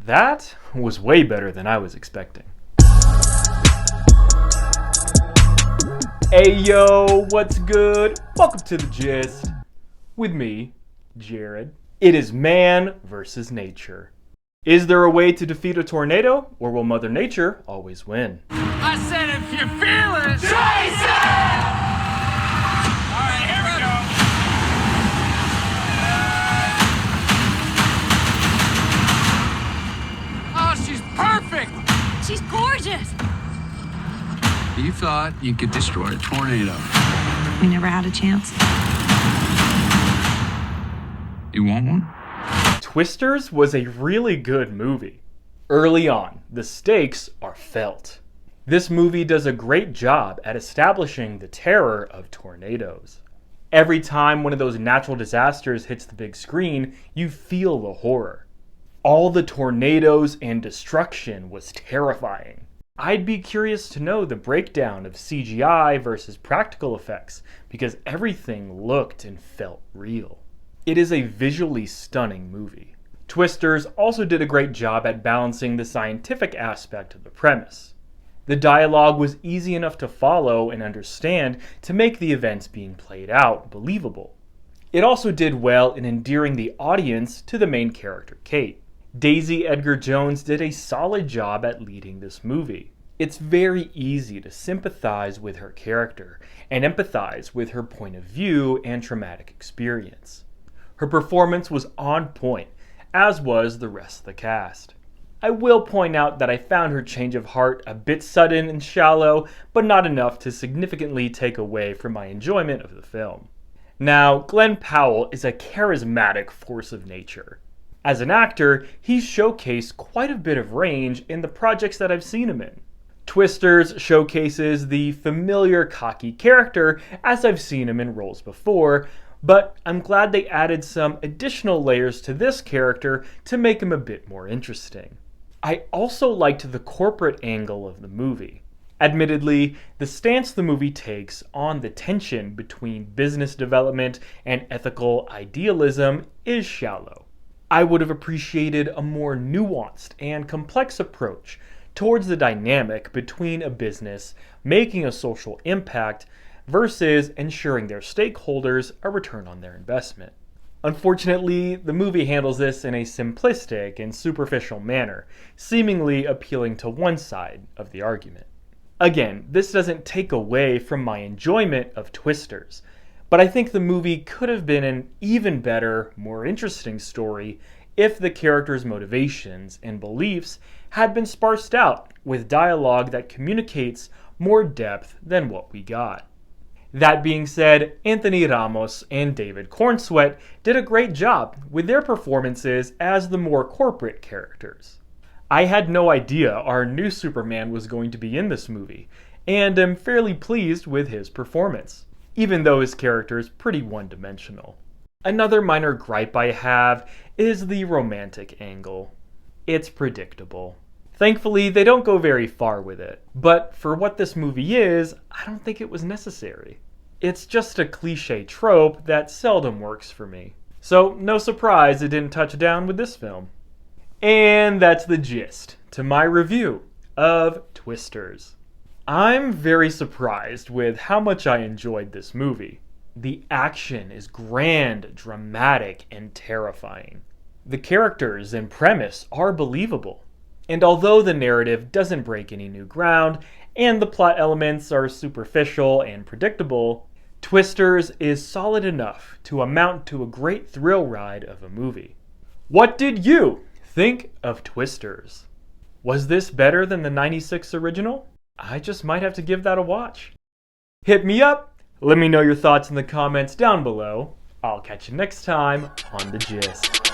That was way better than I was expecting. Hey yo, what's good? Welcome to The Gist. With me, Jared. It is man versus nature. Is there a way to defeat a tornado, or will Mother Nature always win? I said if you feel it, chase it! Alright, here we go. Oh, she's perfect! She's gorgeous! You thought you could destroy a tornado. We never had a chance. You want one? Twisters was a really good movie. Early on, the stakes are felt. This movie does a great job at establishing the terror of tornadoes. Every time one of those natural disasters hits the big screen, you feel the horror. All the tornadoes and destruction was terrifying. I'd be curious to know the breakdown of CGI versus practical effects because everything looked and felt real. It is a visually stunning movie. Twisters also did a great job at balancing the scientific aspect of the premise. The dialogue was easy enough to follow and understand to make the events being played out believable. It also did well in endearing the audience to the main character, Kate. Daisy Edgar Jones did a solid job at leading this movie. It's very easy to sympathize with her character and empathize with her point of view and traumatic experience. Her performance was on point, as was the rest of the cast. I will point out that I found her change of heart a bit sudden and shallow, but not enough to significantly take away from my enjoyment of the film. Now, Glen Powell is a charismatic force of nature. As an actor, he's showcased quite a bit of range in the projects that I've seen him in. Twisters showcases the familiar cocky character as I've seen him in roles before, but I'm glad they added some additional layers to this character to make him a bit more interesting. I also liked the corporate angle of the movie. Admittedly, the stance the movie takes on the tension between business development and ethical idealism is shallow. I would have appreciated a more nuanced and complex approach towards the dynamic between a business making a social impact versus ensuring their stakeholders a return on their investment. Unfortunately, the movie handles this in a simplistic and superficial manner, seemingly appealing to one side of the argument. Again, this doesn't take away from my enjoyment of Twisters, but I think the movie could have been an even better, more interesting story if the characters' motivations and beliefs had been sparsed out with dialogue that communicates more depth than what we got. That being said, Anthony Ramos and David Cornsweet did a great job with their performances as the more corporate characters. I had no idea our new Superman was going to be in this movie, and am fairly pleased with his performance, even though his character is pretty one-dimensional. Another minor gripe I have is the romantic angle. It's predictable. Thankfully, they don't go very far with it, but for what this movie is, I don't think it was necessary. It's just a cliche trope that seldom works for me. So, no surprise it didn't touch down with this film. And that's the gist to my review of Twisters. I'm very surprised with how much I enjoyed this movie. The action is grand, dramatic, and terrifying. The characters and premise are believable. And although the narrative doesn't break any new ground, and the plot elements are superficial and predictable, Twisters is solid enough to amount to a great thrill ride of a movie. What did you think of Twisters? Was this better than the '96 original? I just might have to give that a watch. Hit me up, let me know your thoughts in the comments down below. I'll catch you next time on The Gist.